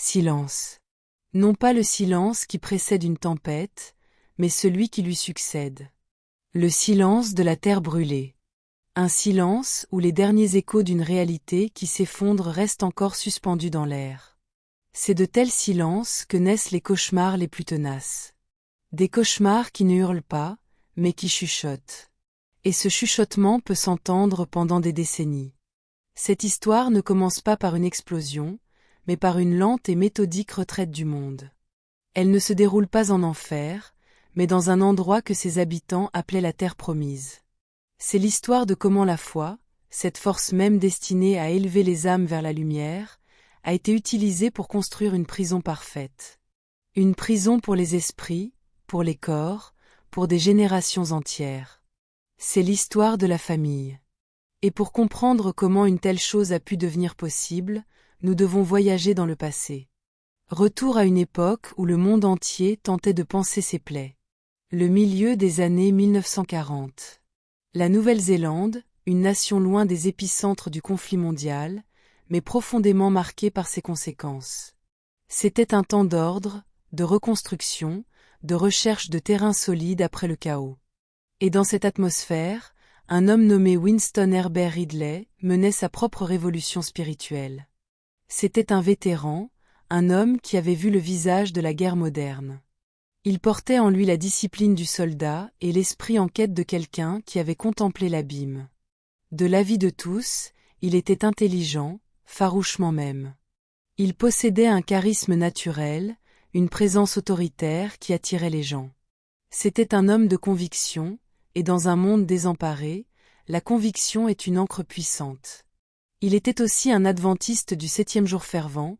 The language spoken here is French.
Silence. Non pas le silence qui précède une tempête, mais celui qui lui succède. Le silence de la terre brûlée. Un silence où les derniers échos d'une réalité qui s'effondre restent encore suspendus dans l'air. C'est de tels silences que naissent les cauchemars les plus tenaces. Des cauchemars qui ne hurlent pas, mais qui chuchotent. Et ce chuchotement peut s'entendre pendant des décennies. Cette histoire ne commence pas par une explosion, mais par une lente et méthodique retraite du monde. Elle ne se déroule pas en enfer, mais dans un endroit que ses habitants appelaient la terre promise. C'est l'histoire de comment la foi, cette force même destinée à élever les âmes vers la lumière, a été utilisée pour construire une prison parfaite. Une prison pour les esprits, pour les corps, pour des générations entières. C'est l'histoire de la famille. Et pour comprendre comment une telle chose a pu devenir possible, nous devons voyager dans le passé. Retour à une époque où le monde entier tentait de panser ses plaies. Le milieu des années 1940. La Nouvelle-Zélande, une nation loin des épicentres du conflit mondial, mais profondément marquée par ses conséquences. C'était un temps d'ordre, de reconstruction, de recherche de terrain solide après le chaos. Et dans cette atmosphère, un homme nommé Winston Herbert Ridley menait sa propre révolution spirituelle. C'était un vétéran, un homme qui avait vu le visage de la guerre moderne. Il portait en lui la discipline du soldat et l'esprit en quête de quelqu'un qui avait contemplé l'abîme. De l'avis de tous, il était intelligent, farouchement même. Il possédait un charisme naturel, une présence autoritaire qui attirait les gens. C'était un homme de conviction, et dans un monde désemparé, la conviction est une ancre puissante. Il était aussi un adventiste du 7e jour fervent,